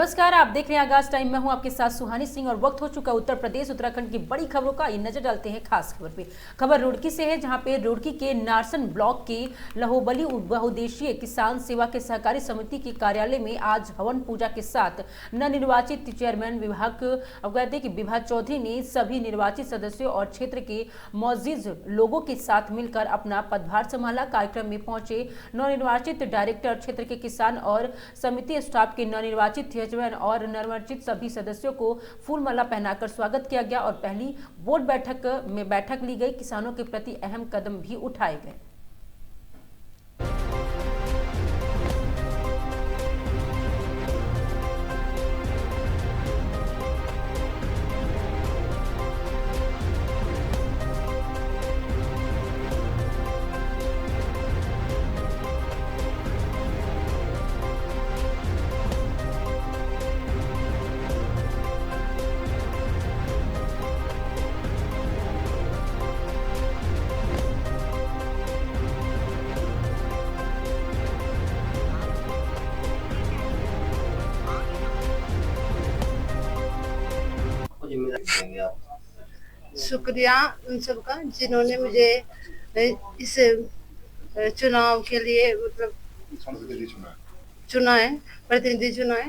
नमस्कार, आप देख रहे हैं आगाज टाइम में हूं आपके साथ सुहानी सिंह और वक्त हो चुका उत्तर प्रदेश उत्तराखंड की बड़ी खबरों का। नजर डालते हैं खास खबर पे। खबर रुड़की से है, जहां पे रुड़की के नारसन ब्लॉक के लहोबली बहुउद्देशीय किसान सेवा के सहकारी समिति के कार्यालय में आज हवन पूजा के साथ नवनिर्वाचित चेयरमैन विभा चौधरी ने सभी निर्वाचित सदस्यों और क्षेत्र के मौजूद लोगों के साथ मिलकर अपना पदभार संभाला। कार्यक्रम में पहुंचे नवनिर्वाचित डायरेक्टर, क्षेत्र के किसान और समिति स्टाफ के नवनिर्वाचित चेयरमैन और नवनिर्वाचित सभी सदस्यों को फूलमाला पहनाकर स्वागत किया गया और पहली बोर्ड बैठक ली गई। किसानों के प्रति अहम कदम भी उठाए गए। शुक्रिया उन सबका जिन्होंने मुझे इस चुनाव के लिए मतलब चुना है, प्रतिनिधि चुना है।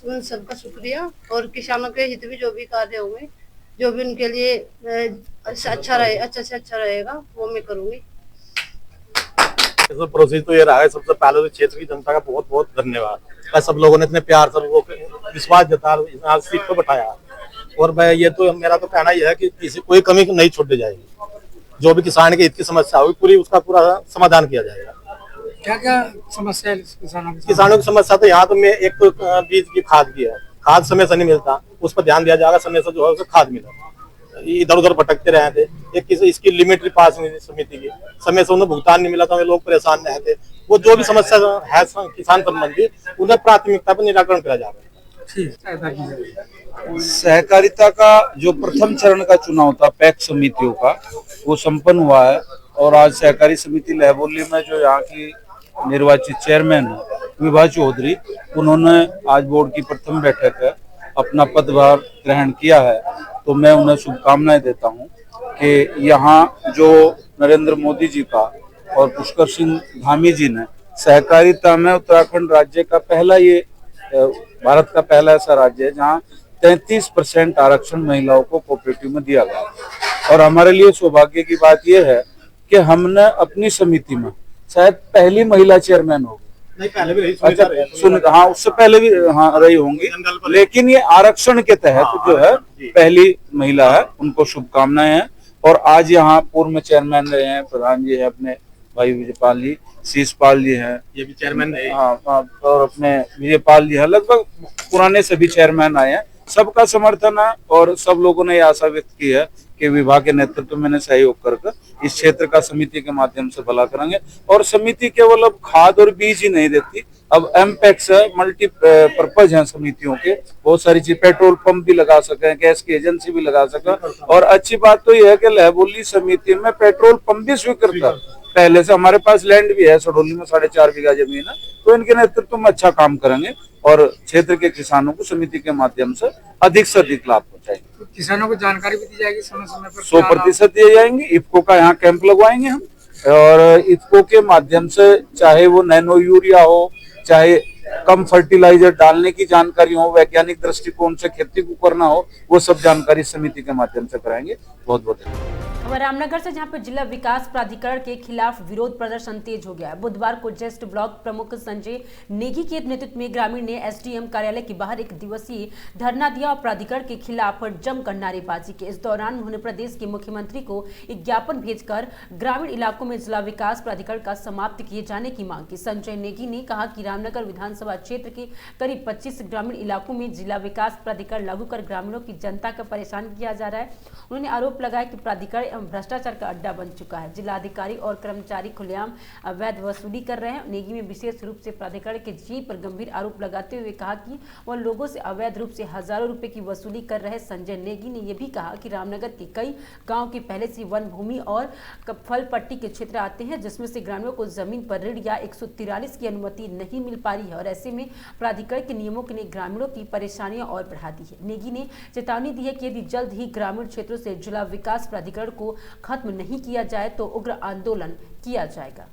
उन सबका शुक्रिया और किसानों के हित में जो भी कार्य होंगे, जो भी उनके लिए अच्छा से अच्छा रहेगा वो मैं करूंगी। प्रोसेस तो ये रहा है। सबसे पहले तो क्षेत्र की जनता का बहुत बहुत धन्यवाद। सब लोगों ने इतने प्यार से लोगों को विश्वास जता सीट पर बैठाया। और मैं ये तो मेरा तो कहना यह है कि किसी कोई कमी नहीं छोड़ी जाएगी। जो भी किसान के हित की समस्या होगी पूरी उसका पूरा समाधान किया जाएगा। क्या क्या समस्या है किसानों की समस्या तो यहाँ तो मैं एक तो बीज की खाद की है, खाद समय से नहीं मिलता, उस पर ध्यान दिया जाएगा। समय से जो है उसे खाद मिला। इधर उधर भटकते रहे थे। एक इसकी लिमिट पास नहीं समिति की, समय से उन्हें भुगतान नहीं मिला था, लोग परेशान रहे थे। वो जो भी समस्या है किसान संबंधी उन्हें प्राथमिकता पर निराकरण किया जा रहा है। सहकारिता का जो प्रथम चरण का चुनाव था पैक्स समितियों का, वो संपन्न हुआ है। और आज सहकारी समिति लहोबली में जो यहाँ की निर्वाचित चेयरमैन है विभा चौधरी, उन्होंने आज बोर्ड की प्रथम बैठक है अपना पदभार ग्रहण किया है। तो मैं उन्हें शुभकामनाएं देता हूं कि यहाँ जो नरेंद्र मोदी जी का और पुष्कर सिंह धामी जी ने सहकारिता में उत्तराखंड राज्य का पहला, ये भारत का पहला ऐसा राज्य है जहाँ 33% आरक्षण महिलाओं को कोऑपरेटिव में दिया गया। और हमारे लिए सौभाग्य की बात यह है कि हमने अपनी समिति में शायद पहली महिला चेयरमैन होगी। नहीं, पहले भी रही। अच्छा, हाँ, उससे पहले भी रही होंगी, लेकिन ये आरक्षण के तहत जो है पहली महिला है। उनको शुभकामनाएं हैं। और आज यहाँ पूर्व में चेयरमैन रहे हैं, प्रधान जी है अपने भाई विजयपाल जी, शीशपाल जी हैं, ये भी चेयरमैन है। हाँ, और अपने विजयपाल जी हैं। लगभग पुराने सभी चेयरमैन आए हैं। सबका समर्थन है और सब लोगों ने ये आशा व्यक्त की है कि विभाग के नेतृत्व में सहयोग करके इस क्षेत्र का समिति के माध्यम से भला करेंगे। और समिति केवल अब खाद और बीज ही नहीं देती, अब एमपैक्स है, मल्टीपर्पज है समितियों के, बहुत सारी चीज, पेट्रोल पंप भी लगा सके, गैस की एजेंसी भी लगा सके। और अच्छी बात तो यह है कि लहोबली समिति में पेट्रोल पंप भी स्वीकृत है पहले से। हमारे पास लैंड भी है, सडोली में 4.5 बीघा जमीन है। तो इनके नेतृत्व में अच्छा काम करेंगे और क्षेत्र के किसानों को समिति के माध्यम से अधिक लाभ पहुंचाएंगे। किसानों को जानकारी भी दी जाएगी समय समय पर, 100% दिए जाएंगे। इफ्को का यहाँ कैंप लगवाएंगे हम, और इफ्को के माध्यम से चाहे वो नैनो यूरिया हो, चाहे कम फर्टिलाइजर डालने की जानकारी हो, वैज्ञानिक दृष्टिकोण से खेती को करना हो, वो सब जानकारी समिति के माध्यम से कराएंगे। बहुत बहुत खबर रामनगर से, जहां पर जिला विकास प्राधिकरण के खिलाफ विरोध प्रदर्शन तेज हो गया। बुधवार को ज्येष्ठ ब्लॉक प्रमुख संजय नेगी के नेतृत्व में ग्रामीण ने एसडीएम कार्यालय के बाहर एक दिवसीय धरना दिया और प्राधिकरण के खिलाफ जमकर नारेबाजी की। इस दौरान उन्होंने प्रदेश के मुख्यमंत्री को एक ज्ञापन भेजकर ग्रामीण इलाकों में जिला विकास प्राधिकरण का समाप्त किए जाने की मांग की। संजय नेगी ने कहा कि रामनगर विधानसभा क्षेत्र के करीब 25 ग्रामीण इलाकों में जिला विकास प्राधिकरण लागू कर ग्रामीणों की जनता का परेशान किया जा रहा है। उन्होंने आरोप लगाया कि प्राधिकरण एवं भ्रष्टाचार का अड्डा बन चुका है। जिलाधिकारी और कर्मचारी खुलेआम अवैध वसूली कर रहे हैं। नेगी में विशेष रूप से प्राधिकरण के जी पर गंभीर आरोप लगाते हुए कहा कि वह लोगों से अवैध रूप से हजारों रुपए की वसूली कर रहे। संजय नेगी ने यह भी कहा कि रामनगर के कई गाँव के पहले से वन भूमि और फल पट्टी के क्षेत्र आते हैं, जिसमें से ग्रामीणों को जमीन पर ऋण या 143 की अनुमति नहीं मिल पा रही है और ऐसे में प्राधिकरण के नियमों ने ग्रामीणों की परेशानियां और बढ़ा दी है। नेगी ने चेतावनी दी है कि यदि जल्द ही ग्रामीण क्षेत्रों से जिला विकास प्राधिकरण को खत्म नहीं किया जाए तो उग्र आंदोलन किया जाएगा।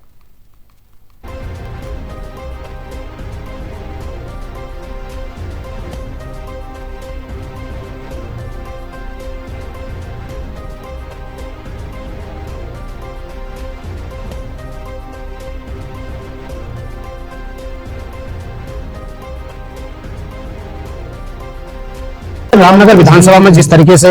रामनगर विधानसभा में जिस तरीके से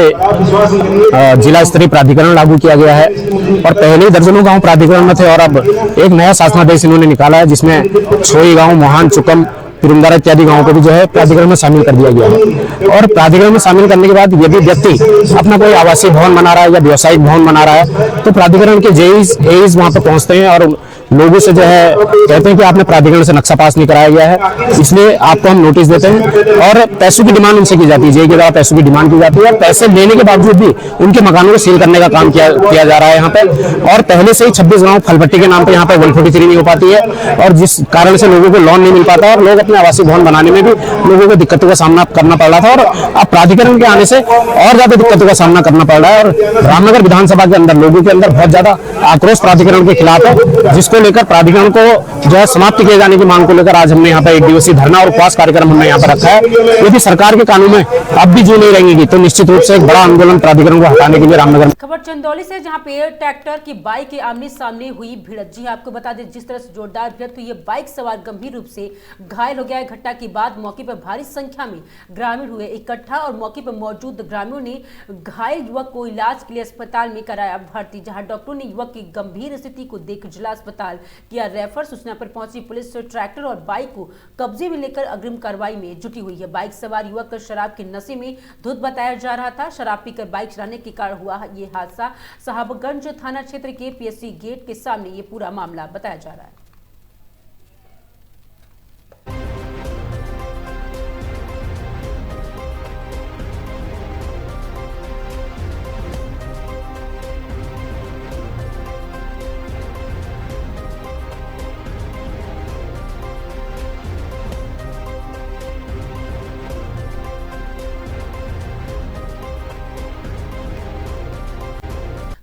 जिला स्तरीय प्राधिकरण लागू किया गया है और पहले दर्जनों गांव प्राधिकरण में थे और अब एक नया शासनादेश इन्होंने निकाला है जिसमें छोई गांव, मोहान, चुकम, पिरुंदारा इत्यादि गांवों को भी जो है प्राधिकरण में शामिल कर दिया गया है। और प्राधिकरण में शामिल करने के बाद यदि व्यक्ति अपना कोई आवासीय भवन बना रहा है या व्यावसायिक भवन बना रहा है तो प्राधिकरण के जेईज वहां पर पहुंचते हैं और लोगों से जो है कहते हैं कि आपने प्राधिकरण से नक्शा पास नहीं कराया गया है, इसलिए आपको हम नोटिस देते हैं और पैसों की डिमांड उनसे की जाती है। जेई के द्वारा पैसों की डिमांड की जाती है और पैसे लेने के बावजूद भी उनके मकानों को सील करने का काम किया जा रहा है यहाँ पे। और पहले से ही 26 गांव फलपट्टी के नाम पे यहाँ पे 143 नहीं हो पाती है और जिस कारण से लोगों को लोन नहीं मिल पाता और लोग अपने आवासीय भवन बनाने में भी लोगों को दिक्कतों का सामना करना पड़ रहा था और अब प्राधिकरण के आने से और ज्यादा दिक्कतों का सामना करना पड़ रहा है। और रामनगर विधानसभा के अंदर लोगों के अंदर बहुत ज्यादा आक्रोश प्राधिकरण के खिलाफ है, जिसको लेकर प्राधिकरण को जो है समाप्त किए जाने की मांग को लेकर आज हमने यहाँ पर 1 दिवसीय धरना और उपवास कार्यक्रम हमने यहाँ पर रखा है। यदि सरकार के कानून में अब भी जो नहीं रहेंगी तो निश्चित रूप से एक बड़ा आंदोलन प्राधिकरण को हटाने के लिए रामनगर में। खबर चंदौली से, जहां पे ट्रैक्टर की बाइक के आमने सामने हुई भिड़ंत। जी आपको बता दें, जिस तरह से जोरदार भिड़ंत हुई है, बाइक सवार गंभीर रूप से घायल हो गया है। घटना के बाद मौके पर भारी संख्या में ग्रामीण हुए इकट्ठा और मौके पर मौजूद ग्रामीणों ने घायल युवक को इलाज के लिए अस्पताल में कराया भर्ती, जहां डॉक्टरों ने युवक की गंभीर स्थिति को देख जिला अस्पताल किया रेफर। सूचना पर पहुंची पुलिस ट्रैक्टर और बाइक को कब्जे में लेकर अग्रिम कार्रवाई में जुटी हुई है। बाइक सवार युवक शराब के नशे में धुत बताया जा रहा था। शराब पीकर बाइक चलाने के कारण हुआ ये हादसा। साहबगंज थाना क्षेत्र के पीएससी गेट के सामने ये पूरा मामला बताया जा रहा है।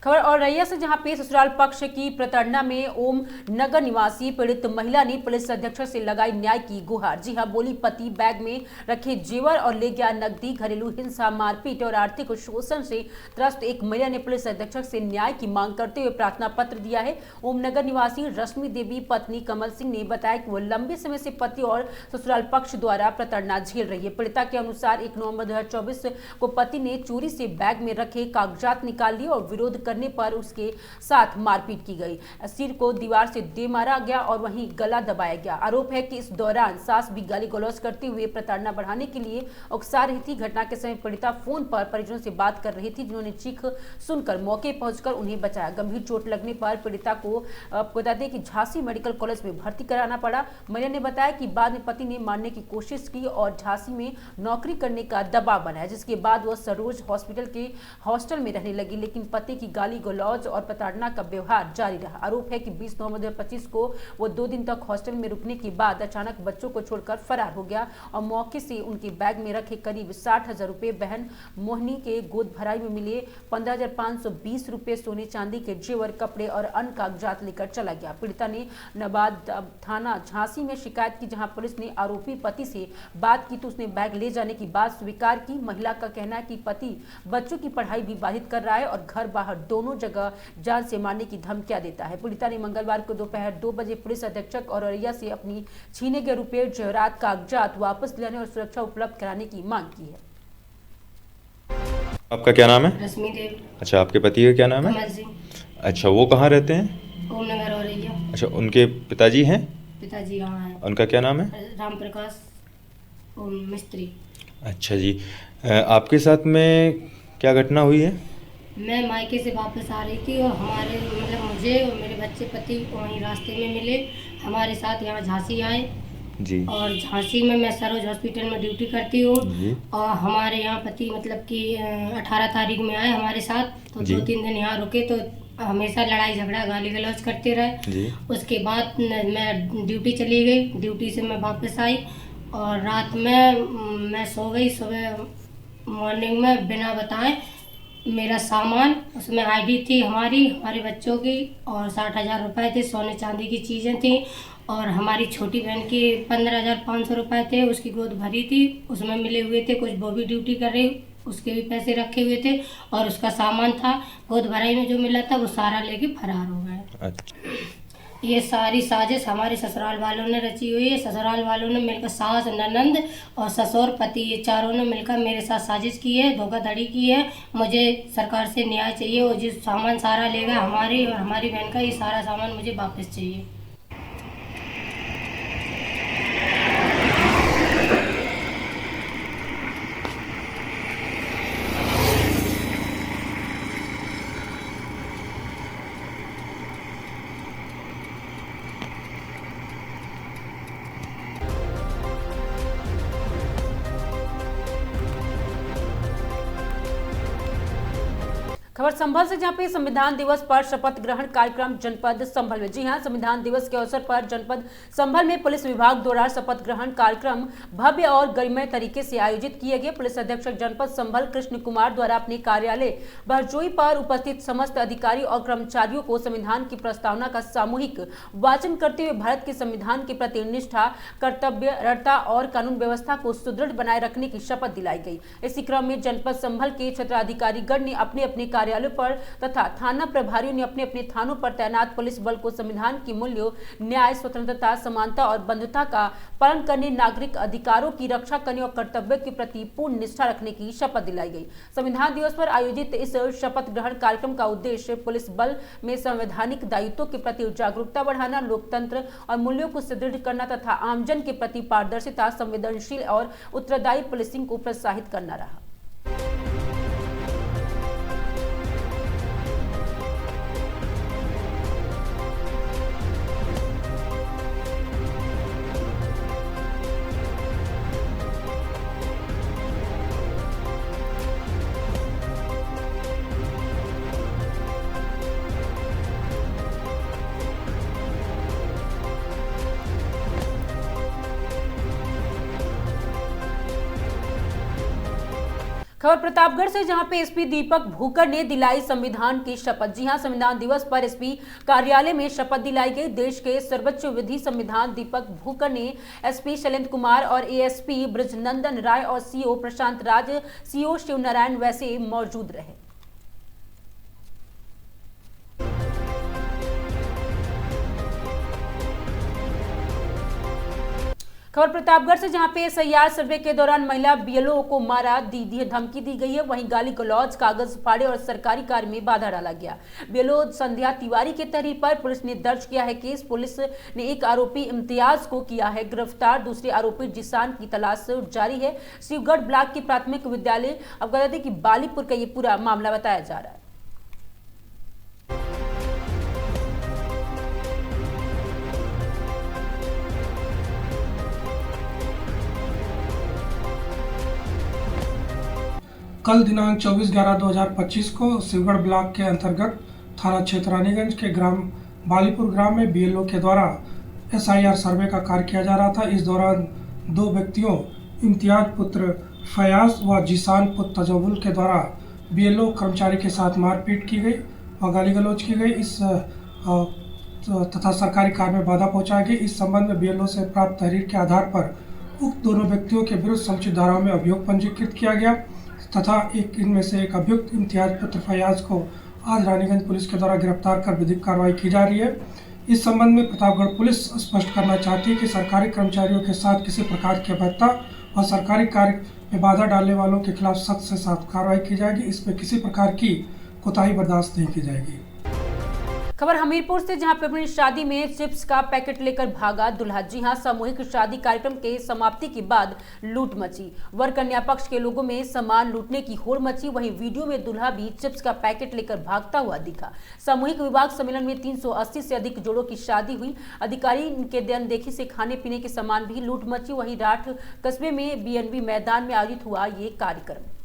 खबर और रैया से, जहां पे ससुराल पक्ष की प्रताड़ना में ओम नगर निवासी पीड़ित महिला ने पुलिस अधीक्षक से लगाई न्याय की गुहार। जी हां, बोली पति बैग में रखे जेवर और ले गया नकदी। घरेलू हिंसा, मारपीट और आर्थिक शोषण से त्रस्त एक महिला ने पुलिस अधीक्षक से न्याय की मांग करते हुए प्रार्थना पत्र दिया है। ओम नगर निवासी रश्मि देवी पत्नी कमल सिंह ने बताया कि वो लंबे समय से पति और ससुराल पक्ष द्वारा प्रताड़ना झेल रही है। पीड़िता के अनुसार 1 नवंबर 2024 को पति ने चोरी से बैग में रखे कागजात निकाल लिए और विरोध करने पर उसके साथ मारपीट की गई। सिर को दीवार से दे मारा गया और वहीं गला दबाया गया। आरोप है कि इस दौरान सास भी गाली गलौज करते हुए प्रताड़ना बढ़ाने के लिए उकसा रही थी। घटना के समय पीड़िता फोन पर परिजनों से बात कर रही थी, जिन्होंने चीख सुनकर मौके पहुंचकर उन्हें बचाया। गंभीर चोट लगने पर पीड़िता को बता दें कि झांसी मेडिकल कॉलेज में भर्ती कराना पड़ा। महिला ने बताया कि बाद में पति ने मारने की कोशिश की और झांसी में नौकरी करने का दबाव बनाया, जिसके बाद वह सरोज हॉस्पिटल के हॉस्टल में रहने लगी, लेकिन पति की गाली गलौज और प्रताड़ना का व्यवहार जारी रहा। आरोप है कि 20 नवंबर 2025 को वो 2 दिन तक हॉस्टल में रुकने के बाद अचानक बच्चों को छोड़कर फरार हो गया और मौके से उनके बैग में रखे करीब 60,000 रुपए, बहन मोहनी के गोद भराई में मिले 15,520 रुपए, सोने चांदी के जेवर, कपड़े और अन्य कागजात लेकर चला गया। पीड़िता ने नवाब थाना झांसी में शिकायत की, जहां पुलिस ने आरोपी पति से बात की तो उसने बैग ले जाने की बात स्वीकार की। महिला का कहना है कि पति बच्चों की पढ़ाई भी बाधित कर रहा है और घर बाहर दोनों जगह जान से मारने की धमकियां देता है। पीड़िता ने मंगलवार को दोपहर 2 बजे पुलिस अधीक्षक और औरैया से अपनी छीने गए रुपए, जेवरात, कागजात वापस दिलाने और सुरक्षा उपलब्ध कराने की मांग की है। आपका क्या नाम है? रश्मि देवी। अच्छा, आपके पति का क्या नाम है? कमल सिंह। अच्छा, वो कहाँ रहते हैं? ओम नगर औरैया। अच्छा, उनके पिताजी हैं? पिताजी यहाँ हैं। उनका क्या नाम है? राम प्रकाश मिस्त्री। अच्छा जी, आपके साथ में क्या घटना हुई है? मैं मायके से वापस आ रही थी और हमारे मतलब मुझे और मेरे बच्चे पति वहीं रास्ते में मिले, हमारे साथ यहाँ झांसी आए जी। और झांसी में मैं सरोज हॉस्पिटल में ड्यूटी करती हूँ और हमारे यहाँ पति मतलब कि 18 तारीख में आए हमारे साथ, तो 2-3 दिन यहाँ रुके तो हमेशा लड़ाई झगड़ा गाली गलौज करते रहे। उसके बाद मैं ड्यूटी चली गई, ड्यूटी से मैं वापस आई और रात में मैं सो गई। सुबह मॉर्निंग में बिना बताए मेरा सामान, उसमें आईडी थी हमारे बच्चों की और 60,000 रुपये थे, सोने चांदी की चीज़ें थी और हमारी छोटी बहन की 15,500 रुपये थे, उसकी गोद भरी थी, उसमें मिले हुए थे कुछ, वो भी ड्यूटी कर रही, उसके भी पैसे रखे हुए थे और उसका सामान था गोद भराई में जो मिला था वो सारा लेके फरार हो गए। ये सारी साजिश हमारे ससुराल वालों ने रची हुई है। ससुराल वालों ने मिलकर, सास, ननंद और ससुर पति, ये चारों ने मिलकर मेरे साथ साजिश की है, धोखाधड़ी की है। मुझे सरकार से न्याय चाहिए और जिस सामान सारा लेगा हमारे और हमारी बहन का, ये सारा सामान मुझे वापस चाहिए। खबर संभल से, जहां पे संविधान दिवस पर शपथ ग्रहण कार्यक्रम जनपद संभल में। जी हां, संविधान दिवस के अवसर पर जनपद संभल में पुलिस विभाग द्वारा शपथ ग्रहण कार्यक्रम भव्य और गरिमामय तरीके से आयोजित किए गए। पुलिस अधीक्षक जनपद संभल कृष्ण कुमार द्वारा अपने कार्यालय बहरजोई पर उपस्थित समस्त अधिकारी और कर्मचारियों को संविधान की प्रस्तावना का सामूहिक वाचन करते हुए भारत के संविधान के प्रति निष्ठा, कर्तव्यरता और कानून व्यवस्था को सुदृढ़ बनाए रखने की शपथ दिलाई गई। इसी क्रम में जनपद संभल के क्षेत्राधिकारीगण ने अपने अपने कार्यालयों पर तथा थाना प्रभारियों ने अपने अपने थानों पर तैनात पुलिस बल को संविधान के मूल्यों, न्याय, स्वतंत्रता, समानता और बंधुता का पालन करने, नागरिक अधिकारों की रक्षा करने और कर्तव्यों के प्रति पूर्ण निष्ठा रखने की शपथ दिलाई गई। संविधान दिवस पर आयोजित इस शपथ ग्रहण कार्यक्रम का उद्देश्य पुलिस बल में संवैधानिक दायित्वों के प्रति जागरूकता बढ़ाना, लोकतंत्र और मूल्यों को सुदृढ़ करना तथा आमजन के प्रति पारदर्शिता, संवेदनशील और उत्तरदायी पुलिसिंग को प्रोत्साहित करना रहा। खबर प्रतापगढ़ से, जहां पे एसपी दीपक भूकर ने दिलाई संविधान की शपथ। जी हां, संविधान दिवस पर एसपी कार्यालय में शपथ दिलाई गई। देश के सर्वोच्च विधि संविधान दीपक भूकर ने एसपी शैलेंद्र कुमार और एएसपी ब्रजनंदन राय और सीओ प्रशांत राज, सीओ शिवनारायण वैसे मौजूद रहे। खबर प्रतापगढ़ से, जहां पे एसआईआर सर्वे के दौरान महिला बीएलओ को मारा, दी धमकी दी गई है। वहीं गाली गलौज, कागज फाड़े और सरकारी कार्य में बाधा डाला गया। बीएलओ संध्या तिवारी के तहरीर पर पुलिस ने दर्ज किया है केस। पुलिस ने एक आरोपी इम्तियाज को किया है गिरफ्तार। दूसरे आरोपी जिसान की तलाश जारी है। शिवगढ़ ब्लॉक की प्राथमिक विद्यालय अवगत की बालीपुर का ये पूरा मामला बताया जा रहा है। कल दिनांक 24/11/2025 को शिवगढ़ ब्लॉक के अंतर्गत थाना क्षेत्र रानीगंज के ग्राम बालीपुर ग्राम में बीएलओ के द्वारा एसआईआर सर्वे का कार्य किया जा रहा था। इस दौरान दो व्यक्तियों इम्तियाज पुत्र फयाज व जिसान पुत्र तजबुल के द्वारा बीएलओ कर्मचारी के साथ मारपीट की गई व गाली गलौज की गई तथा सरकारी कार्य में बाधा पहुंचाई गई। इस संबंध में बीएलओ से प्राप्त तहरीर के आधार पर उक्त दोनों व्यक्तियों के विरुद्ध समुचित धाराओं में अभियोग पंजीकृत किया गया तथा इनमें से एक अभियुक्त इम्तियाज पुत्र फयाज को आज रानीगंज पुलिस के द्वारा गिरफ्तार कर विधिक कार्रवाई की जा रही है। इस संबंध में प्रतापगढ़ पुलिस स्पष्ट करना चाहती है कि सरकारी कर्मचारियों के साथ किसी प्रकार की अभद्रता और सरकारी कार्य में बाधा डालने वालों के खिलाफ सख्त से सख्त कार्रवाई की जाएगी। इसमें किसी प्रकार की कोताही बर्दाश्त नहीं की जाएगी। खबर हमीरपुर से, जहां पे अपनी शादी में चिप्स का पैकेट लेकर भागा दूल्हा। जी हां, सामूहिक शादी कार्यक्रम के समाप्ति के बाद लूट मची। वर कन्या पक्ष के लोगों में सामान लूटने की होड़ मची। वहीं वीडियो में दूल्हा भी चिप्स का पैकेट लेकर भागता हुआ दिखा। सामूहिक विवाह सम्मेलन में 380 से अधिक जोड़ों की शादी हुई। अधिकारी के अनदेखी से खाने पीने के सामान भी लूट मची। वहीं राठ कस्बे में BNB मैदान में आयोजित हुआ ये कार्यक्रम।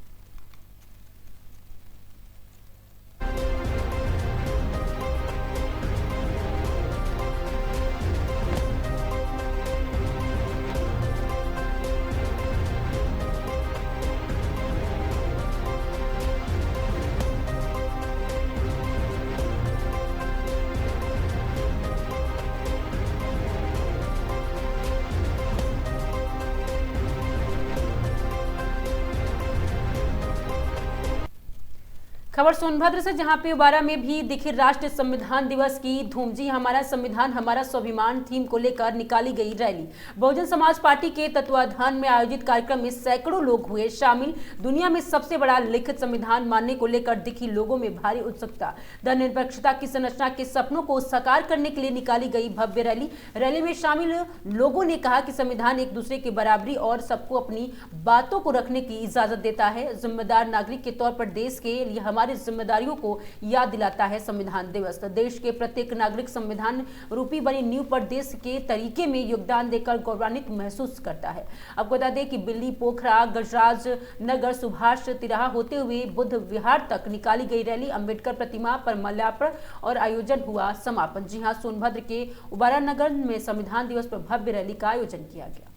खबर सोनभद्र से, जहां पे उबारा में भी दिखी राष्ट्रीय संविधान दिवस की धूम। जी, हमारा संविधान हमारा स्वाभिमान थीम को लेकर निकाली गई रैली। बहुजन समाज पार्टी के तत्वाधान में आयोजित कार्यक्रम में सैकड़ों लोग हुए शामिल। दुनिया में सबसे बड़ा लिखित संविधान मानने को लेकर दिखी लोगों में भारी उत्सुकता। धर्मनिरपेक्षता की संरचना के सपनों को साकार करने के लिए निकाली गई भव्य रैली। रैली में शामिल लोगों ने कहा कि संविधान एक दूसरे की बराबरी और सबको अपनी बातों को रखने की इजाजत देता है। जिम्मेदार नागरिक के तौर पर देश के लिए हमारी जिम्मेदारियों को याद दिलाता है संविधान दिवस। देश के प्रत्येक नागरिक संविधान रूपी बनी नींव पर देश के तरीके में योगदान देकर गौरवान्वित महसूस करता है। आपको बता दें कि बिल्ली पोखरा, गजराज नगर, सुभाष तिराहा होते हुए बुद्ध विहार तक निकाली गई रैली। अंबेडकर प्रतिमा पर माल्यार्पण और आयोजन हुआ समापन। जी हां, सोनभद्र के उबारा नगर में संविधान दिवस पर भव्य रैली का आयोजन किया गया।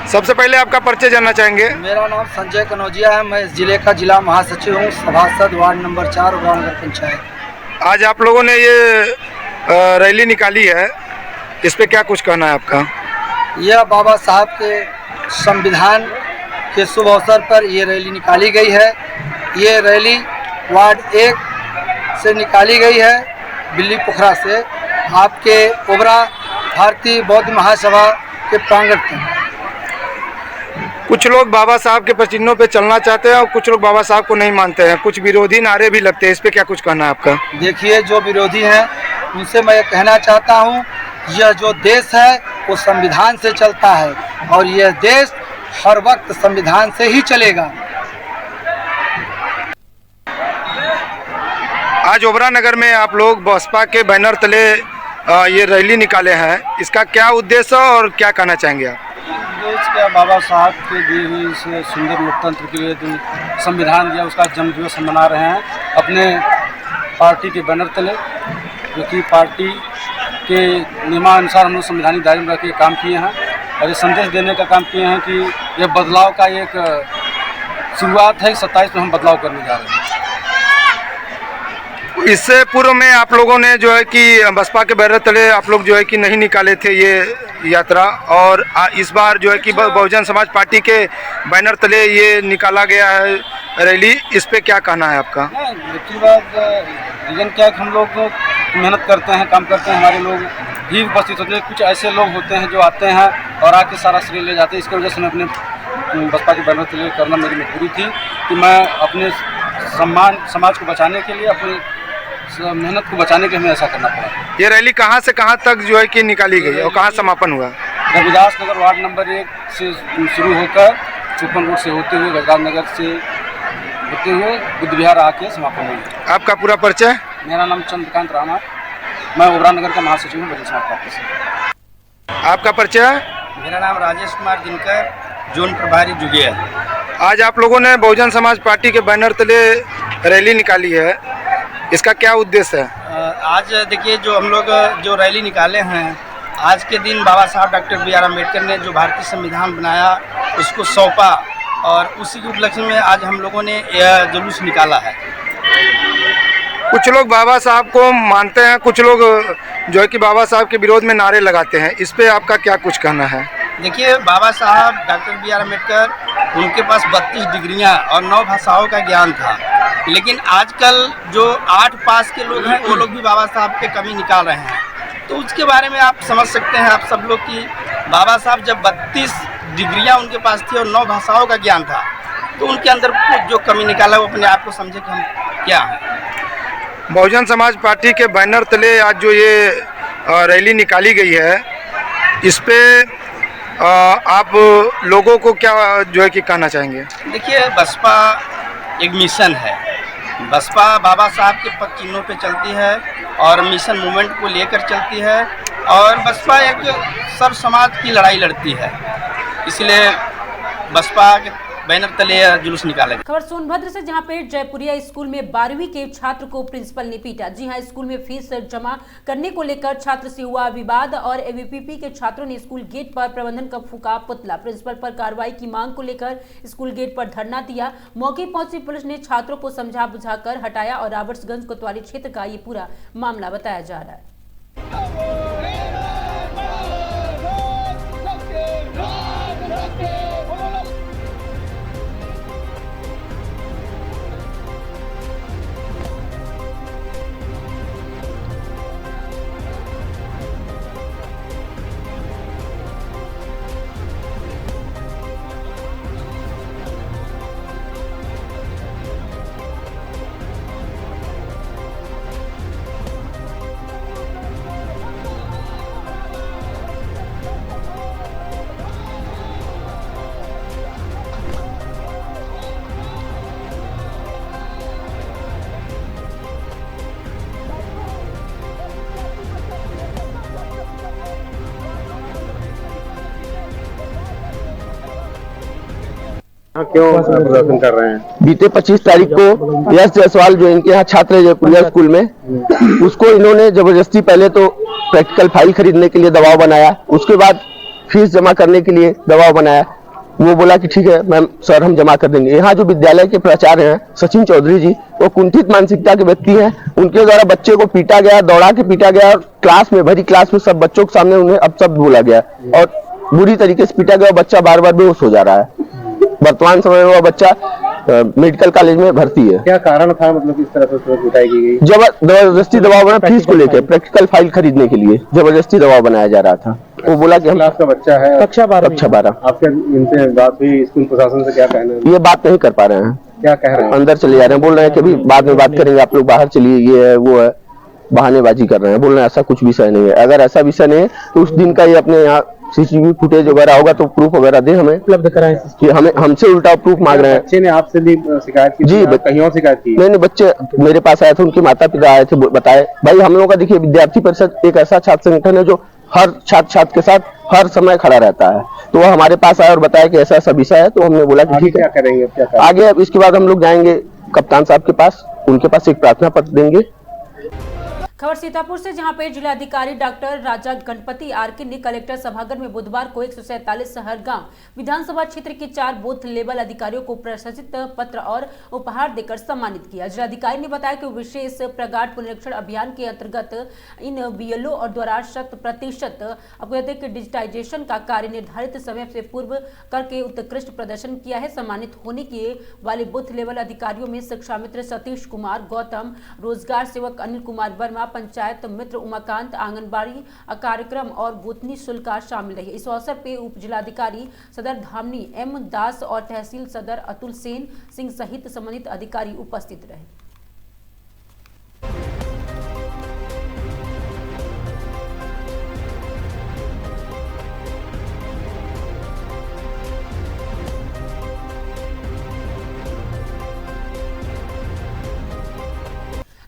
सबसे पहले आपका परिचय जानना चाहेंगे। मेरा नाम संजय कनौजिया है। मैं इस जिले का जिला महासचिव हूँ, सभासद वार्ड नंबर 4 उबारा नगर पंचायत। आज आप लोगों ने ये रैली निकाली है, इस पे क्या कुछ कहना है आपका? यह बाबा साहब के संविधान के शुभ अवसर पर ये रैली निकाली गई है। ये रैली वार्ड 1 से निकाली गई है, बिल्ली पोखरा से, आपके ओबरा भारतीय बौद्ध महासभा के प्रांगण तक। कुछ लोग बाबा साहब के प्रचिन्हों पे चलना चाहते हैं और कुछ लोग बाबा साहब को नहीं मानते हैं। कुछ विरोधी नारे भी लगते हैं, इस पे क्या कुछ कहना है आपका? देखिए, जो विरोधी हैं उनसे मैं ये कहना चाहता हूँ, यह जो देश है वो संविधान से चलता है और यह देश हर वक्त संविधान से ही चलेगा। आज ओबरा नगर में आप लोग बसपा के बैनर तले ये रैली निकाले हैं, इसका क्या उद्देश्य और क्या कहना चाहेंगे आप? देश के बाबा साहब के दिए हुए इस सुंदर लोकतंत्र के लिए जो संविधान दिया, उसका जन्मदिवस हम मना रहे हैं अपने पार्टी के बैनर तले, जो कि पार्टी के नियमानुसार हम लोग संवैधानिक दायरे में रख के काम किए हैं और ये संदेश देने का काम किए हैं कि यह बदलाव का एक शुरुआत है। 27 में हम बदलाव करने जा रहे हैं। इससे पूर्व में आप लोगों ने जो है कि बसपा के बैनर तले आप लोग जो है कि नहीं निकाले थे ये यात्रा, और इस बार जो है कि बहुजन समाज पार्टी के बैनर तले ये निकाला गया है रैली, इस पे क्या कहना है आपका? दूसरी बात, रीजन क्या है कि हम लोग मेहनत करते हैं, काम करते हैं, हमारे लोग भी उपस्थित होते हैं। कुछ ऐसे लोग होते हैं जो आते हैं और आके सारा श्रेय ले जाते हैं। इसकी वजह से मैं अपने बसपा के बैनर तले करना मेरी मजबूरी थी कि मैं अपने समाज को बचाने के लिए, अपने मेहनत को बचाने के लिए हमें ऐसा करना पड़ा। ये रैली कहाँ से कहाँ तक जो है कि निकाली गई और कहाँ समापन हुआ? रविदास नगर वार्ड नंबर 1 से शुरू होकर चुपन रोड से होते हुए गजराज नगर से होते हुए बुद्ध विहार आके समापन हुआ। आपका पूरा परिचय? मेरा नाम चंद्रकांत राणा, मैं ओबरा नगर का महासचिव हूँ बहुजन समाज पार्टी से। आपका परिचय? मेरा नाम राजेश कुमार दिनकर, जोन प्रभारी जुगिया। आज आप लोगों ने बहुजन समाज पार्टी के बैनर तले रैली निकाली है, इसका क्या उद्देश्य है? आज देखिए, जो हम लोग जो रैली निकाले हैं, आज के दिन बाबा साहब डॉक्टर BR अम्बेडकर ने जो भारतीय संविधान बनाया उसको सौंपा और उसी के उपलक्ष्य में आज हम लोगों ने यह जुलूस निकाला है। कुछ लोग बाबा साहब को मानते हैं, कुछ लोग जो है कि बाबा साहब के विरोध में नारे लगाते हैं, इस पे आपका क्या कुछ कहना है? देखिए, बाबा साहब डॉक्टर BR अम्बेडकर, उनके पास 32 डिग्रियां और 9 भाषाओं का ज्ञान था, लेकिन आजकल जो 8 पास के लोग हैं वो लोग भी बाबा साहब पे कमी निकाल रहे हैं। तो उसके बारे में आप समझ सकते हैं, आप सब लोग की बाबा साहब जब 32 डिग्रियां उनके पास थी और 9 भाषाओं का ज्ञान था, तो उनके अंदर कुछ जो कमी निकाला वो अपने आप को समझे कि हम क्या हैं। बहुजन समाज पार्टी के बैनर तले आज जो ये रैली निकाली गई है, इस पे आप लोगों को क्या जो है कि कहना चाहेंगे? देखिए, बसपा एक मिशन है। बसपा बाबा साहब के पद चिन्हों पे चलती है और मिशन मूवमेंट को लेकर चलती है, और बसपा एक सर्व समाज की लड़ाई लड़ती है, इसलिए बसपा के बैनर तले जुलूस निकाला गया। खबर सोनभद्र से, जहां पे जयपुरिया स्कूल में 12वीं के छात्र को प्रिंसिपल ने पीटा। जी हां, स्कूल में फीस जमा करने को लेकर छात्र से हुआ विवाद और एबीवीपी के छात्रों ने स्कूल गेट पर प्रबंधन का फूंका पुतला। प्रिंसिपल पर कार्रवाई की मांग को लेकर स्कूल गेट पर धरना दिया। मौके पहुंची पुलिस ने छात्रों को समझा बुझाकर हटाया और राबर्ट्सगंज कोतवाली क्षेत्र का ये पूरा मामला बताया जा रहा है। क्यों प्रदर्शन कर रहे हैं? बीते 25 तारीख को यश जायसवाल जो इनके यहाँ छात्र है जयपुरिया स्कूल में, उसको इन्होंने जबरदस्ती पहले तो प्रैक्टिकल फाइल खरीदने के लिए दबाव बनाया, उसके बाद फीस जमा करने के लिए दबाव बनाया। वो बोला कि ठीक है मैम सर हम जमा कर देंगे। यहाँ जो विद्यालय के प्राचार्य हैं सचिन चौधरी जी, वो कुंठित मानसिकता के व्यक्ति हैं। उनके द्वारा बच्चे को पीटा गया, दौड़ा के पीटा गया, और क्लास में भरी क्लास में सब बच्चों के सामने उन्हें अपशब्द बोला गया और बुरी तरीके से पीटा गया। बच्चा बार बार बेहोश हो जा रहा है। वर्तमान समय में वह बच्चा मेडिकल कॉलेज में भर्ती है। क्या कारण था, मतलब किस तरह से पिटाई की गई? जबरदस्ती दबाव बना, फीस को लेकर प्रैक्टिकल फाइल खरीदने के लिए जबरदस्ती दबाव बनाया जा रहा था। वो बोला कि हम क्लास का बच्चा है, कक्षा 12। आपके इनसे बात हुई, स्कूल प्रशासन से क्या कहना है? ये बात नहीं कर पा रहे हैं। क्या कह रहे हैं? अंदर चले जा रहे हैं, बोल रहे हैं कि अभी बाद में बात करेंगे, आप लोग बाहर चलिए, ये है वो है, बहानेबाजी कर रहे हैं। बोल रहे हैं ऐसा कुछ विषय नहीं है। अगर ऐसा विषय नहीं है तो उस दिन का ये अपने यहाँ सीसीटीवी फुटेज वगैरह होगा तो प्रूफ वगैरह दे, हमें उपलब्ध कराएं। कि हमें हमसे उल्टा प्रूफ मांग रहे हैं। बच्चे ने आपसे भी शिकायत की? जी, कहीं और शिकायत की? नहीं, बच्चे मेरे पास आए थे, उनके माता पिता आए थे, बताए भाई हम लोगों का देखिए विद्यार्थी परिषद एक ऐसा छात्र संगठन है जो हर छात्र के साथ हर समय खड़ा रहता है। तो वो हमारे पास आया और बताया कि ऐसा ऐसा विषय है। तो हमने बोला कि ठीक है, क्या करेंगे आगे? अब इसके बाद हम लोग जाएंगे कप्तान साहब के पास, उनके पास एक प्रार्थना पत्र देंगे। खबर सीतापुर से, जहां पे जिलाधिकारी डॉक्टर राजा गणपति आरके ने कलेक्टर सभागार में बुधवार को 147 हरगांव विधानसभा क्षेत्र के 4 बूथ लेवल अधिकारियों को प्रशस्ति पत्र और उपहार देकर सम्मानित किया। जिलाधिकारी ने बताया कि विशेष प्रगाढ़ पुनरीक्षण अभियान के अंतर्गत इन बीएलओ और द्वारा 100% अपग्रेडिंग डिजिटाइजेशन का कार्य निर्धारित समय से पूर्व करके उत्कृष्ट प्रदर्शन किया है। सम्मानित होने के वाले बूथ लेवल अधिकारियों में शिक्षा मित्र सतीश कुमार गौतम, रोजगार सेवक अनिल कुमार वर्मा, पंचायत मित्र उमाकांत, आंगनबाड़ी कार्यक्रम और गोतनी शुल्का शामिल रहे। इस अवसर पे उप जिलाधिकारी सदर धामनी एम दास और तहसील सदर अतुल सेन सिंह सहित संबंधित अधिकारी उपस्थित रहे।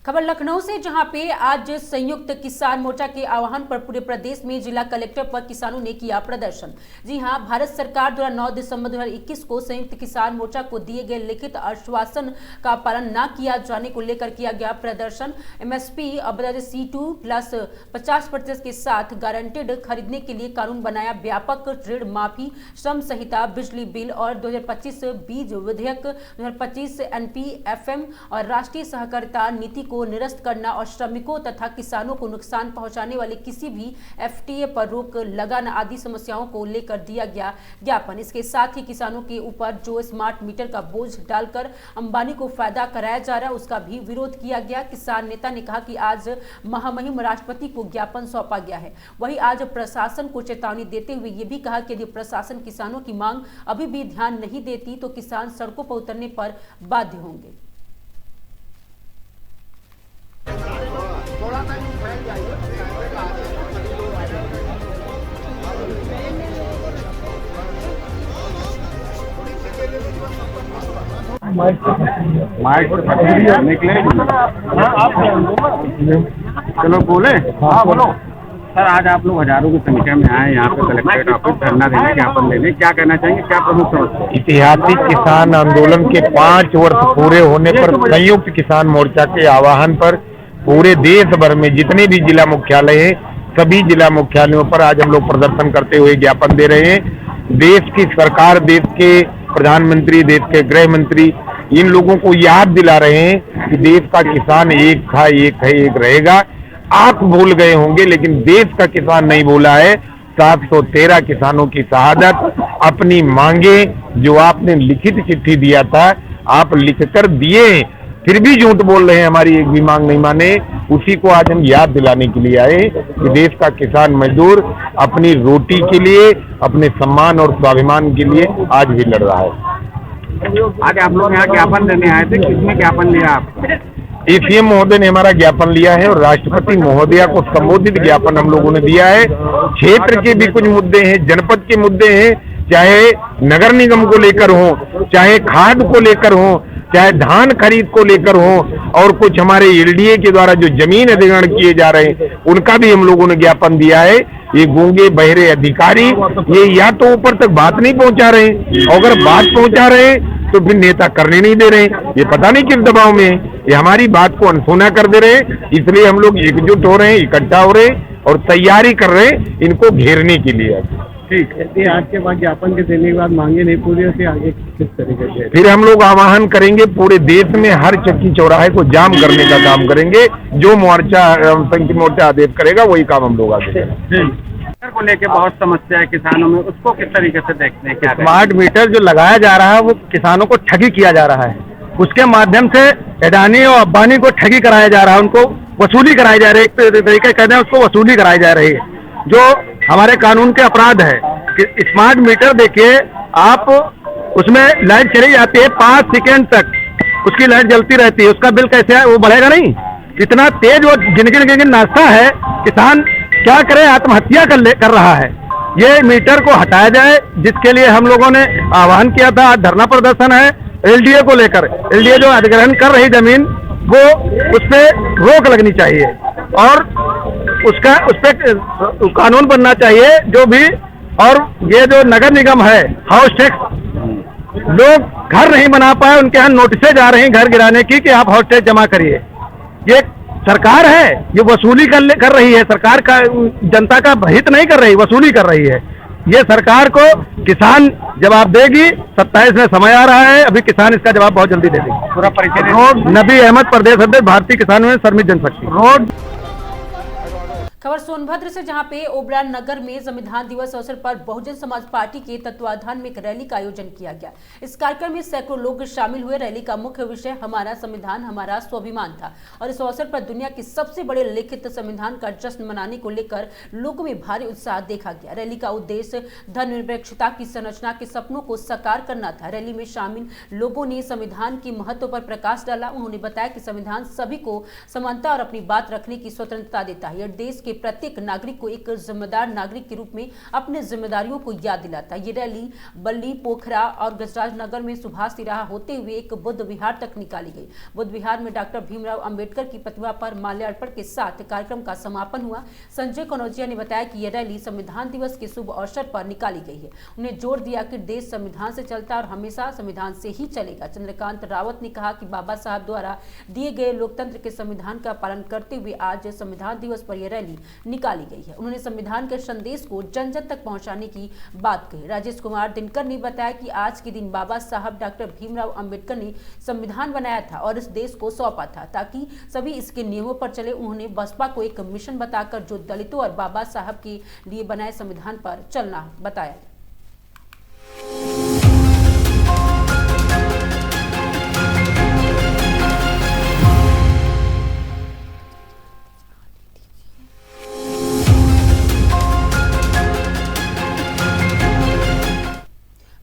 खबर लखनऊ से, जहां पे आज संयुक्त किसान मोर्चा के आह्वान पर पूरे प्रदेश में जिला कलेक्टर पर किसानों ने किया प्रदर्शन। जी हां, भारत सरकार द्वारा 9 दिसंबर 2021 को संयुक्त किसान मोर्चा को दिए गए लिखित आश्वासन का पालन न किया जाने को लेकर किया गया प्रदर्शन। एमएसपी C2 प्लस 50% के साथ गारंटेड खरीदने के लिए कानून बनाया, व्यापक ऋण माफी, श्रम संहिता, बिजली बिल और 2025 बीज विधेयक, 2025 NPFM और राष्ट्रीय सहकारिता नीति को निरस्त करना और श्रमिकों तथा किसानों को नुकसान पहुंचाने वाले किसी भी FTA पर रोक लगाना आदि समस्याओं को लेकर दिया गया ज्ञापन। इसके साथ ही किसानों के ऊपर जो स्मार्ट मीटर का बोझ डालकर अंबानी को फायदा कराया जा रहा है उसका भी विरोध किया गया। किसान नेता ने कहा कि आज महामहिम राष्ट्रपति को ज्ञापन सौंपा गया है। वहीं आज प्रशासन को चेतावनी देते हुए ये भी कहा कि यदि प्रशासन किसानों की मांग अभी भी ध्यान नहीं देती तो किसान सड़कों पर उतरने पर बाध्य होंगे। चलो बोले। हाँ बोलो सर। आज आप लोग हजारों की संख्या में आए यहाँ पे कलेक्ट्रेट ऑफिस धरना देने, ज्ञापन देने, क्या कहना चाहेंगे, क्या प्रमुख समस्या? ऐतिहासिक किसान आंदोलन के 5 वर्ष पूरे होने पर संयुक्त किसान मोर्चा के आह्वान पर पूरे देश भर में जितने भी जिला मुख्यालय है सभी जिला मुख्यालयों पर आज हम लोग प्रदर्शन करते हुए ज्ञापन दे रहे हैं। देश की सरकार, देश के प्रधानमंत्री, देश के गृह मंत्री इन लोगों को याद दिला रहे हैं कि देश का किसान एक था, एक है, एक रहेगा। आप भूल गए होंगे लेकिन देश का किसान नहीं भूला है। 713 किसानों की शहादत, अपनी मांगे जो आपने लिखित चिट्ठी दिया था आप लिखकर दिए, फिर भी झूठ बोल रहे हैं, हमारी एक भी मांग नहीं माने। उसी को आज हम याद दिलाने के लिए आए कि देश का किसान मजदूर अपनी रोटी के लिए, अपने सम्मान और स्वाभिमान के लिए आज भी लड़ रहा है। आज आप लोग यहाँ ज्ञापन देने आए थे, किसने ज्ञापन लिया आप? सीएम महोदय ने हमारा ज्ञापन लिया है और राष्ट्रपति महोदया को संबोधित ज्ञापन हम लोगों ने दिया है। क्षेत्र के भी कुछ मुद्दे हैं, जनपद के मुद्दे हैं, चाहे नगर निगम को लेकर हो, चाहे खाद को लेकर हो, चाहे धान खरीद को लेकर हो, और कुछ हमारे LDA के द्वारा जो जमीन अधिग्रहण किए जा रहे हैं उनका भी हम लोगों ने ज्ञापन दिया है। ये गूंगे बहरे अधिकारी ये या तो ऊपर तक बात नहीं पहुंचा रहे हैं, और अगर बात पहुंचा रहे हैं तो फिर नेता करने नहीं दे रहे हैं। ये पता नहीं किस दबाव में है, ये हमारी बात को अनसुना कर दे रहे हैं। इसलिए हम लोग एकजुट हो रहे हैं, इकट्ठा हो रहे हैं और तैयारी कर रहे हैं इनको घेरने के लिए। ठीक है। आज के बाद ज्ञापन के देने के बाद मांगे नहीं पूरी होती, आगे किस तरीके से? फिर हम लोग आह्वान करेंगे, पूरे देश में हर चक्की चौराहे को जाम करने का काम करेंगे। जो मोर्चा आदेश करेगा वही काम हम लोग आगे करेंगे। को लेके बहुत समस्या है किसानों में, उसको किस तरीके से देखते हैं? क्या स्मार्ट मीटर जो लगाया जा रहा है वो किसानों को ठगी किया जा रहा है, उसके माध्यम से अडानी और अंबानी को ठगी कराया जा रहा है, उनको वसूली कराई जा रही है। एक तरीके कहते हैं उसको वसूली कराई जा रही है, जो हमारे कानून के अपराध है। कि स्मार्ट मीटर देखिए आप, उसमें लाइट चली जाती है 5 सेकेंड तक उसकी लाइट जलती रहती है, उसका बिल कैसे है? वो बढ़ेगा नहीं। इतना तेज वो गिन नाचता है, किसान क्या करे, आत्महत्या कर रहा है। ये मीटर को हटाया जाए, जिसके लिए हम लोगों ने आह्वान किया था। आज धरना प्रदर्शन है LDA को लेकर। LDA जो अधिग्रहण कर रही जमीन वो उस पर रोक लगनी चाहिए और उस पर कानून बनना चाहिए जो भी। और ये जो नगर निगम है, हाउस टैक्स, लोग घर नहीं बना पाए, उनके यहाँ नोटिसें जा रही हैं घर गिराने की कि आप हाउस टैक्स जमा करिए। ये सरकार है, ये वसूली कर रही है। सरकार का जनता का हित नहीं कर रही, वसूली कर रही है। ये सरकार को किसान जवाब देगी। 27 में समय आ रहा है, अभी किसान इसका जवाब बहुत जल्दी दे देंगे। पूरा परिचय रोड नबी अहमद, प्रदेश अध्यक्ष, भारतीय किसान यूनियन, श्रमिक जनशक्ति। रोड खबर सोनभद्र से, जहां पे ओबरान नगर में संविधान दिवस अवसर पर बहुजन समाज पार्टी के तत्वाधान में एक रैली का आयोजन किया गया। इस कार्यक्रम में सैकड़ों लोग शामिल हुए। रैली का मुख्य विषय हमारा संविधान हमारा स्वाभिमान था और इस अवसर पर दुनिया के सबसे बड़े लिखित संविधान का जश्न मनाने को लेकर लोगों में भारी उत्साह देखा गया। रैली का उद्देश्य धर्मनिरपेक्षता की संरचना के सपनों को साकार करना था। रैली में शामिल लोगों ने संविधान के महत्व पर प्रकाश डाला। उन्होंने बताया कि संविधान सभी को समानता और अपनी बात रखने की स्वतंत्रता देता है। यह देश के प्रत्येक नागरिक को एक जिम्मेदार नागरिक के रूप में अपने जिम्मेदारियों को याद दिलाता है। ये रैली बल्ली, पोखरा और गजराज नगर में सुभाष तिराहा होते हुए एक बुद्ध विहार तक निकाली गई। बुद्ध विहार में डॉक्टर भीमराव अंबेडकर की प्रतिमा पर माल्यार्पण के साथ कार्यक्रम का समापन हुआ। संजय कनौजिया ने बताया कि यह रैली संविधान दिवस के शुभ अवसर पर निकाली गई है। उन्हें जोर दिया कि देश संविधान से चलता है और हमेशा संविधान से ही चलेगा। चंद्रकांत रावत ने कहा कि बाबा साहब द्वारा दिए गए लोकतंत्र के संविधान का पालन करते हुए आज संविधान दिवस पर यह रैली रैली निकाली गई है। उन्होंने संविधान के संदेश को जन जन तक पहुंचाने की बात कही। राजेश कुमार दिनकर ने बताया कि आज के दिन बाबा साहब डॉक्टर भीमराव अंबेडकर ने संविधान बनाया था और इस देश को सौंपा था ताकि सभी इसके नियमों पर चले। उन्होंने बसपा को एक मिशन बताकर जो दलितों और बाबा साहब के लिए बनाए संविधान पर चलना बताया।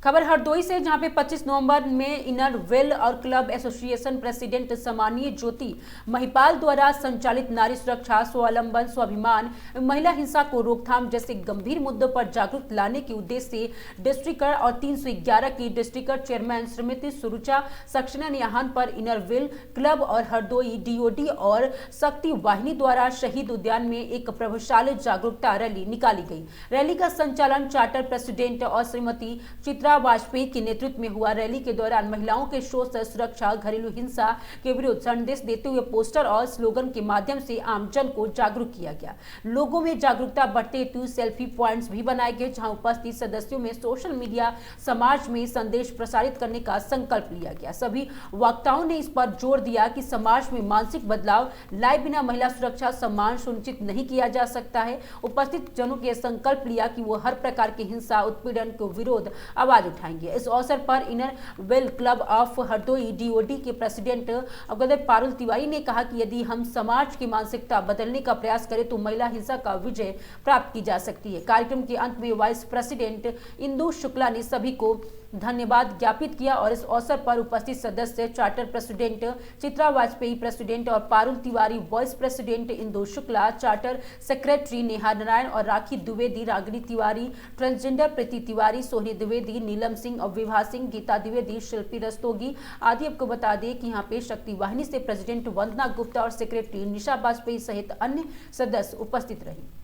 खबर हरदोई से, जहां पे 25 नवंबर में इनर वेल और क्लब एसोसिएशन प्रेसिडेंट सम्मानीय ज्योति महिपाल द्वारा संचालित नारी सुरक्षा, स्वावलंबन, स्वाभिमान, महिला हिंसा को रोकथाम जैसे गंभीर मुद्दों पर जागरूक लाने के उद्देश्य से डिस्ट्रिक्ट और 311 की डिस्ट्रिक्ट चेयरमैन श्रीमती सुरुचा सक्सेना ने यहाँ पर इनर वेल क्लब और हरदोई डीओडी और शक्ति वाहिनी द्वारा शहीद उद्यान में एक प्रभावशाली जागरूकता रैली निकाली गई। रैली का संचालन चार्टर प्रेसिडेंट और श्रीमती चित्रा वाजपेयी के नेतृत्व में हुआ। रैली के दौरान महिलाओं के शोषण, सुरक्षा, घरेलू हिंसा के विरुद्ध संदेश देते हुए पोस्टर और स्लोगन के माध्यम से आमजन को जागरूक किया गया। लोगों में जागरूकता बढ़ते हेतु सेल्फी पॉइंट्स भी बनाए गए, जहां उपस्थित सदस्यों में सोशल मीडिया समाज में संदेश प्रसारित करने का संकल्प लिया गया। सभी वक्ताओं ने इस पर जोर दिया कि समाज में मानसिक बदलाव लाए बिना महिला सुरक्षा सम्मान सुनिश्चित नहीं किया जा सकता है। उपस्थित जनों के संकल्प लिया कि वो हर प्रकार की हिंसा, उत्पीड़न को विरोध आवाज उठाएंगे। इस अवसर पर inner well club of Hardoi DoD के प्रेसिडेंट पारुल तिवारी ने कहा कि यदि हम समाज की मानसिकता बदलने का प्रयास करें तो महिला हिंसा का विजय प्राप्त की जा सकती है। कार्यक्रम के अंत में वाइस प्रेसिडेंट इंदु शुक्ला ने सभी को धन्यवाद ज्ञापित किया और इस अवसर पर उपस्थित सदस्य charter president Chitra Vajpayee, president और Parul Tiwari, vice president Indu Shukla, charter secretary Neha Narayan और राखी द्विवेदी, रागिनी तिवारी, ट्रांसजेंडर प्रीति तिवारी, सोहनी द्विवेदी, नीलम सिंह और विभा सिंह, गीता द्विवेदी, शिल्पी रस्तोगी आदि। आपको बता दें कि यहाँ पे शक्ति वाहिनी से प्रेसिडेंट वंदना गुप्ता और सेक्रेटरी निशा वाजपेयी सहित अन्य सदस्य उपस्थित रहे।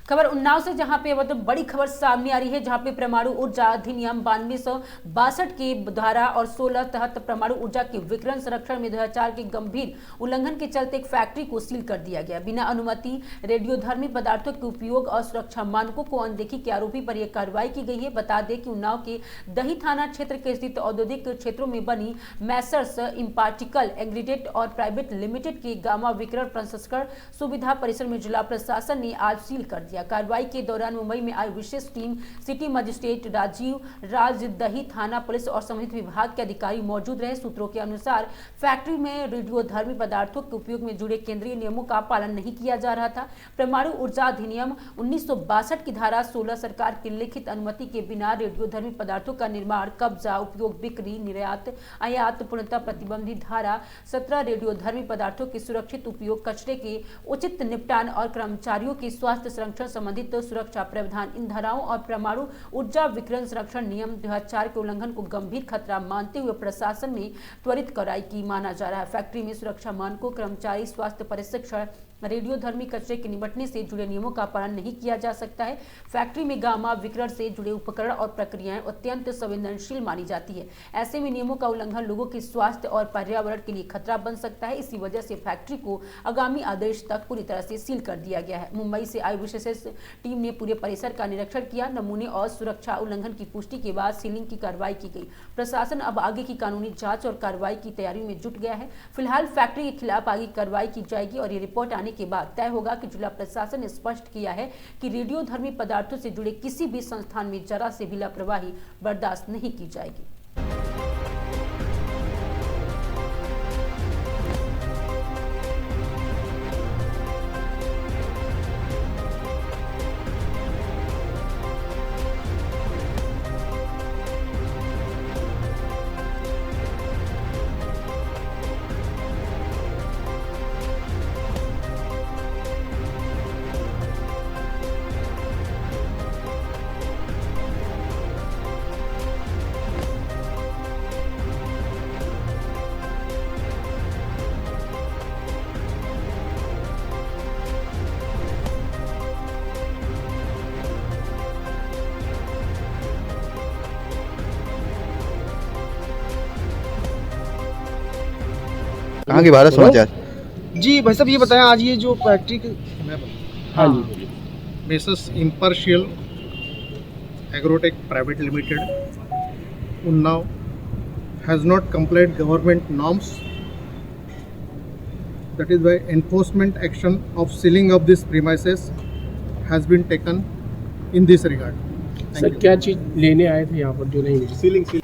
खबर उन्नाव से, जहां पे मतलब बड़ी खबर सामने आ रही है, जहां पे परमाणु ऊर्जा अधिनियम 9262 के धारा और 16 तहत परमाणु ऊर्जा के विकिरण संरक्षण में 2004 के गंभीर उल्लंघन के चलते एक फैक्ट्री को सील कर दिया गया। बिना अनुमति रेडियोधर्मी पदार्थों के उपयोग और सुरक्षा मानकों को अनदेखी के आरोपी पर यह कार्रवाई की गई है। बता दें कि उन्नाव के दही थाना क्षेत्र के स्थित औद्योगिक क्षेत्रों में बनी मैसर्स इम्पार्टिकल एग्रीगेट और प्राइवेट लिमिटेड के गामा विकिरण प्रसंस्करण सुविधा परिसर में जिला प्रशासन ने आज सील कर दिया। कार्रवाई के दौरान मुंबई में आई विशेष टीम सिटी मजिस्ट्रेट राजीव राज, दही थाना पुलिस और संबंधित विभाग के अधिकारी मौजूद रहे। सूत्रों के अनुसार फैक्ट्री में रेडियोधर्मी पदार्थों के उपयोग में जुड़े केंद्रीय नियमों का पालन नहीं किया जा रहा था। परमाणु ऊर्जा अधिनियम 1962 की धारा 16 सरकार की लिखित अनुमति के बिना रेडियोधर्मी पदार्थों का निर्माण, कब्जा, उपयोग, बिक्री, निर्यात, आयात, पूर्णतः प्रतिबंधित धारा 17 रेडियोधर्मी पदार्थों के सुरक्षित उपयोग, कचरे के उचित निपटान और कर्मचारियों के स्वास्थ्य संरक्षण संबंधित सुरक्षा प्रावधान, इन धाराओं और परमाणु ऊर्जा विकिरण संरक्षण नियम 2004 के उल्लंघन को गंभीर खतरा मानते हुए प्रशासन ने त्वरित कार्रवाई की माना जा रहा है। फैक्ट्री में सुरक्षा मानकों, कर्मचारी स्वास्थ्य प्रशिक्षण, रेडियोधर्मी कचरे के निपटने से जुड़े नियमों का पालन नहीं किया जा सकता है। फैक्ट्री में गामा विकिरण से जुड़े उपकरण और प्रक्रियाएं अत्यंत संवेदनशील मानी जाती है। ऐसे में नियमों का उल्लंघन लोगों के स्वास्थ्य और पर्यावरण के लिए खतरा बन सकता है। इसी वजह से फैक्ट्री को आगामी आदेश तक पूरी तरह से सील कर दिया गया है। मुंबई से आई विशेष टीम ने पूरे परिसर का निरीक्षण किया। नमूने और सुरक्षा उल्लंघन की पुष्टि के बाद सीलिंग की कार्रवाई की गई। प्रशासन अब आगे की कानूनी जांच और कार्रवाई की तैयारी में जुट गया है। फिलहाल फैक्ट्री के खिलाफ आगे कार्रवाई की जाएगी और ये रिपोर्ट आने के बाद तय होगा कि जिला प्रशासन ने स्पष्ट किया है कि रेडियोधर्मी पदार्थों से जुड़े किसी भी संस्थान में जरा से भी लापरवाही बर्दाश्त नहीं की जाएगी। कहाँ की भारत समाचार। जी भाई साहब ये बताएं, आज ये जो फैक्ट्री हाँ जी, basis impartial agrotech private limited Unnao has not complied government norms, that is why enforcement action of sealing of these premises has been taken in this regard. Sir क्या चीज़ लेने आए थे यहाँ पर जो नहीं मिली? सीलिंग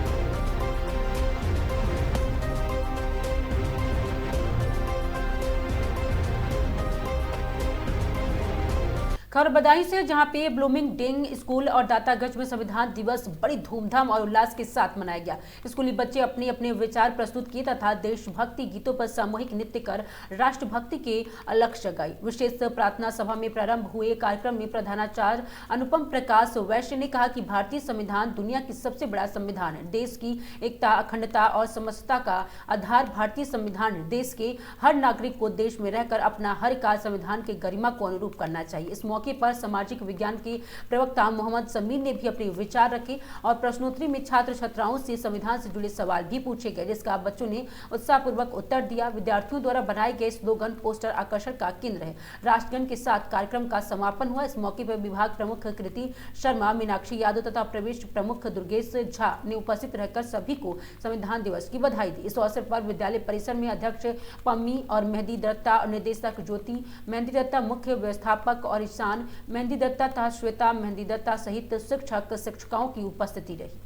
खबर बदायूं से, जहां पे ब्लूमिंग डेंग स्कूल और दातागंज में संविधान दिवस बड़ी धूमधाम और उल्लास के साथ मनाया गया। स्कूली बच्चे अपने अपने विचार प्रस्तुत किए तथा देशभक्ति गीतों पर सामूहिक नृत्य कर राष्ट्रभक्ति के अलख जगाई। विशेष प्रार्थना सभा में प्रारंभ हुए कार्यक्रम में प्रधानाचार्य अनुपम प्रकाश वैश्य ने कहा कि भारतीय संविधान दुनिया की सबसे बड़ा संविधान है। देश की एकता, अखंडता और समता का आधार भारतीय संविधान है। देश के हर नागरिक को देश में रहकर अपना हर कार्य संविधान के गरिमा को अनुरूप करना चाहिए। इस मौके पर सामाजिक विज्ञान के प्रवक्ता मोहम्मद समीर ने भी अपने विचार रखे और प्रश्नोत्तरी में छात्र छात्राओं से संविधान से जुड़े सवाल भी पूछे गए, जिसका बच्चों ने उत्साहपूर्वक उत्तर दिया। विद्यार्थियों द्वारा बनाए गए स्लोगन पोस्टर आकर्षण का केंद्र है। राष्ट्रगान के साथ कार्यक्रम का समापन हुआ। इस मौके पर विभाग प्रमुख कृति शर्मा, मीनाक्षी यादव तथा प्रवेश प्रमुख दुर्गेश झा ने उपस्थित रहकर सभी को संविधान दिवस की बधाई दी। इस अवसर पर विद्यालय परिसर में अध्यक्ष पम्मी और मेहंदी दत्ता और निर्देशक ज्योति मेहंदी दत्ता, मुख्य व्यवस्थापक और ईशान मेहंदी दत्ता तथा श्वेता मेहंदी दत्ता सहित शिक्षक शिक्षिकाओं की उपस्थिति रही।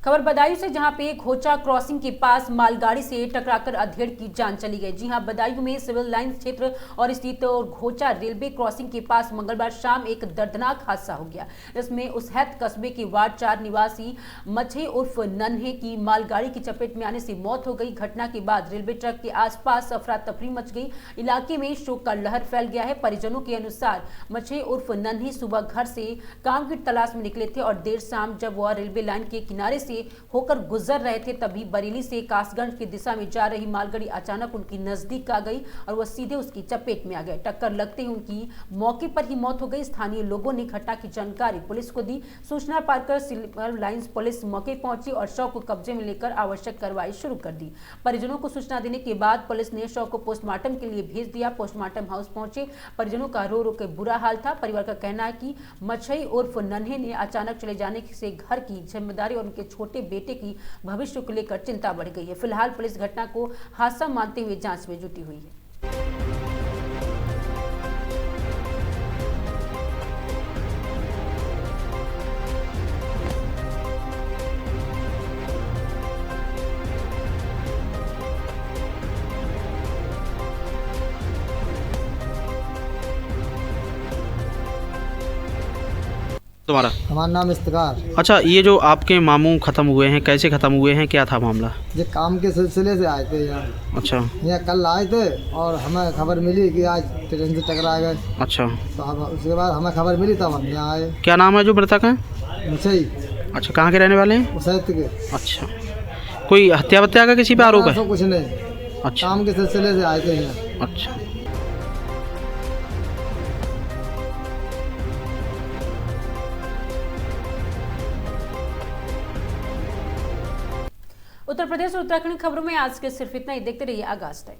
खबर बदायूं से, जहां पे घोचा क्रॉसिंग के पास मालगाड़ी से टकराकर अधेड़ की जान चली गई। जी हां, बदायूं में सिविल लाइन क्षेत्र और स्थित और घोचा रेलवे क्रॉसिंग के पास मंगलवार शाम एक दर्दनाक हादसा हो गया। इसमें उसहैत कस्बे के वार्ड 4 निवासी मछे उर्फ नन्हे की मालगाड़ी की चपेट में आने से मौत हो गई। घटना के बाद रेलवे ट्रैक के आसपास अफरा तफरी मच गई। इलाके में शोक का लहर फैल गया है। परिजनों के अनुसार मछे उर्फ नन्हे सुबह घर से काम की तलाश में निकले थे और देर शाम जब वह रेलवे लाइन के किनारे से होकर गुजर रहे थे, तभी बरेली से कासगंज की दिशा में जा रही मालगाड़ी अचानक उनकी नजदीक आ गई और वह सीधे उसकी चपेट में आ गए। टक्कर लगते ही उनकी मौके पर ही मौत हो गई। स्थानीय लोगों ने घटना की जानकारी पुलिस को दी। सूचना पाकर सिल्वर लाइंस पुलिस मौके पहुंची और शव को कब्जे में लेकर आवश्यक कार्रवाई शुरू कर दी। परिजनों को सूचना देने के बाद पुलिस ने शव को पोस्टमार्टम के लिए भेज दिया। पोस्टमार्टम हाउस पहुंचे परिजनों का रो रो के बुरा हाल था। परिवार का कहना है कि मछई उर्फ नन्हे ने अचानक चले जाने से घर की जिम्मेदारी और उनके छोटे बेटे की भविष्य को लेकर चिंता बढ़ गई है। फिलहाल पुलिस घटना को हादसा मानते हुए जांच में जुटी हुई है। तुम्हारा? हमारा नाम इफ्तिकार। अच्छा, ये जो आपके मामू खत्म हुए हैं, कैसे खत्म हुए हैं, क्या था मामला? ये काम के सिलसिले से आए थे यहाँ। अच्छा। यहाँ कल आए थे और हमें खबर मिली कि आज ट्रेन से टकरा गए। अच्छा। तो हम उसके बाद हमें खबर मिली तब हम यहाँ आए। क्या नाम है जो मृतक है? मुझे। अच्छा, कहाँ के रहने वाले हैं? उसैत के। अच्छा, कोई हत्या वत्या का किसी पे आरोप है? कुछ नहीं। अच्छा, काम के सिलसिले से आए थे यहाँ। अच्छा। उत्तर प्रदेश और उत्तराखंड खबरों में आज के सिर्फ इतना ही। देखते रहिए आगाज टाइम।